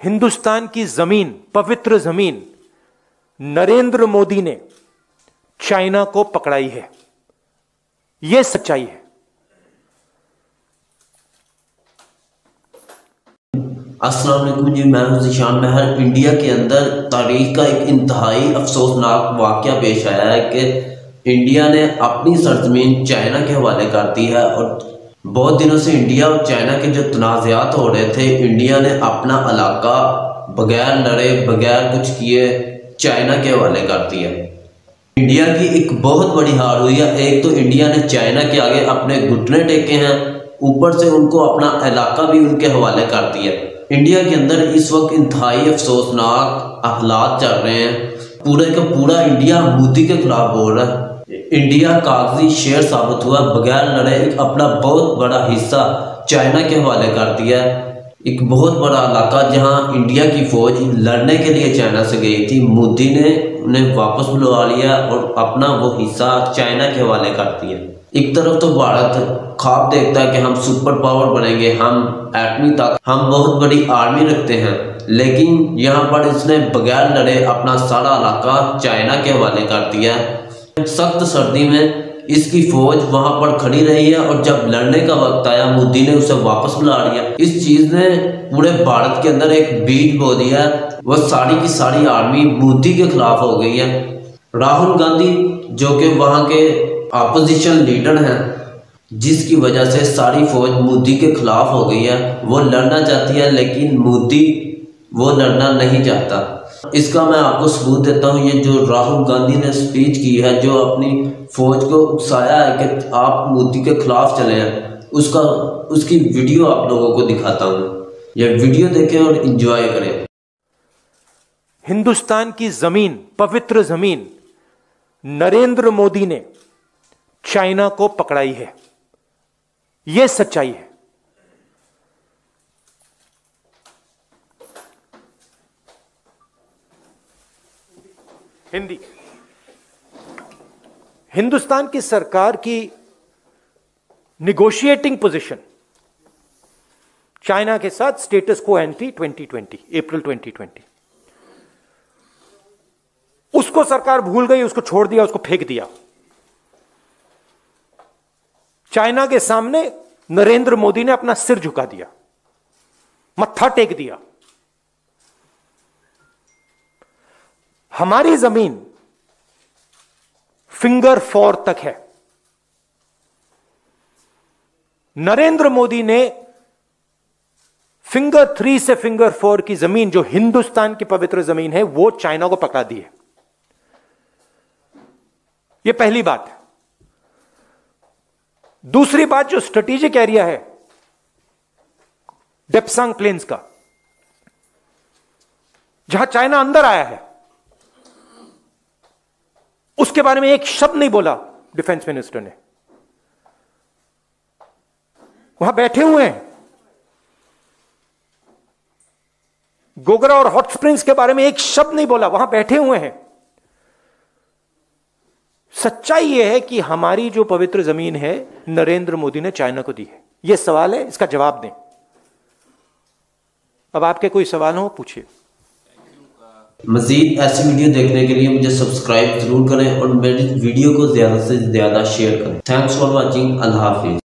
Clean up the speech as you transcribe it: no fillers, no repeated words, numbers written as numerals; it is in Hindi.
हिंदुस्तान की जमीन, पवित्र जमीन, नरेंद्र मोदी ने चाइना को पकड़ाई है। यह सच्चाई है। अस्सलाम वालेकुम जी, मैं हूं ज़ीशान मेहर। इंडिया के अंदर तारीख का एक इंतहाई अफसोसनाक वाक़या पेश आया है कि इंडिया ने अपनी सरजमीन चाइना के हवाले कर दी है। और बहुत दिनों से इंडिया और चाइना के जो तनाज़ात हो रहे थे, इंडिया ने अपना इलाका बगैर लड़े बगैर कुछ किए चाइना के हवाले कर दिया। इंडिया की एक बहुत बड़ी हार हुई है। एक तो इंडिया ने चाइना के आगे अपने घुटने टेके हैं, ऊपर से उनको अपना इलाका भी उनके हवाले कर दिया। इंडिया के अंदर इस वक्त इंतहाई अफसोसनाक हालात चल रहे हैं। पूरे का पूरा इंडिया मोदी के खिलाफ बोल रहा है। इंडिया कागजी शेर साबित हुआ, बगैर लड़े एक अपना बहुत बड़ा हिस्सा चाइना के हवाले कर दिया। एक बहुत बड़ा इलाका जहां इंडिया की फौज लड़ने के लिए चाइना से गई थी, मोदी ने उन्हें वापस बुलवा लिया और अपना वो हिस्सा चाइना के हवाले कर दिया। एक तरफ तो भारत ख्वाब देखता है कि हम सुपर पावर बनेंगे, हम एटमी ताकत, हम बहुत बड़ी आर्मी रखते हैं, लेकिन यहाँ पर इसने बगैर लड़े अपना सारा इलाका चाइना के हवाले कर दिया। सख्त सर्दी में इसकी फौज वहां पर खड़ी रही है और जब लड़ने का वक्त आया, मोदी ने उसे वापस बुला लिया। इस चीज ने पूरे भारत के अंदर एक बीज बो दिया। वह सारी की सारी आर्मी मोदी के खिलाफ हो गई है। राहुल गांधी जो कि वहां के अपोजिशन लीडर हैं, जिसकी वजह से सारी फौज मोदी के खिलाफ हो गई है। वो लड़ना चाहती है लेकिन मोदी वो लड़ना नहीं चाहता। इसका मैं आपको सबूत देता हूँ। ये जो राहुल गांधी ने स्पीच की है, जो अपनी फौज को उकसाया है कि आप मोदी के खिलाफ चले हैं, उसकी वीडियो आप लोगों को दिखाता हूँ। ये वीडियो देखें और एंजॉय करें। हिंदुस्तान की जमीन, पवित्र जमीन, नरेंद्र मोदी ने चाइना को पकड़ाई है। यह सच्चाई है। हिंदी। हिंदुस्तान की सरकार की निगोशिएटिंग पोजीशन चाइना के साथ स्टेटस को एंटी 2020, अप्रैल 2020, उसको सरकार भूल गई, उसको छोड़ दिया, उसको फेंक दिया। चाइना के सामने नरेंद्र मोदी ने अपना सिर झुका दिया, मत्था टेक दिया। हमारी जमीन फिंगर 4 तक है। नरेंद्र मोदी ने फिंगर 3 से फिंगर 4 की जमीन, जो हिंदुस्तान की पवित्र जमीन है, वो चाइना को पकड़ा दी है। यह पहली बात है। दूसरी बात, जो स्ट्रेटेजिक एरिया है डेप्सांग प्लेन्स का, जहां चाइना अंदर आया है, उसके बारे में एक शब्द नहीं बोला डिफेंस मिनिस्टर ने। वहां बैठे हुए हैं। गोगरा और हॉट स्प्रिंग्स के बारे में एक शब्द नहीं बोला, वहां बैठे हुए हैं। सच्चाई यह है कि हमारी जो पवित्र जमीन है, नरेंद्र मोदी ने चाइना को दी है। यह सवाल है, इसका जवाब दें। अब आपके कोई सवाल हो, पूछिए। मज़ीद ऐसी वीडियो देखने के लिए मुझे सब्सक्राइब जरूर करें और मेरी वीडियो को ज़्यादा से ज़्यादा शेयर करें। Thanks for watching. अल्लाह हाफिज़।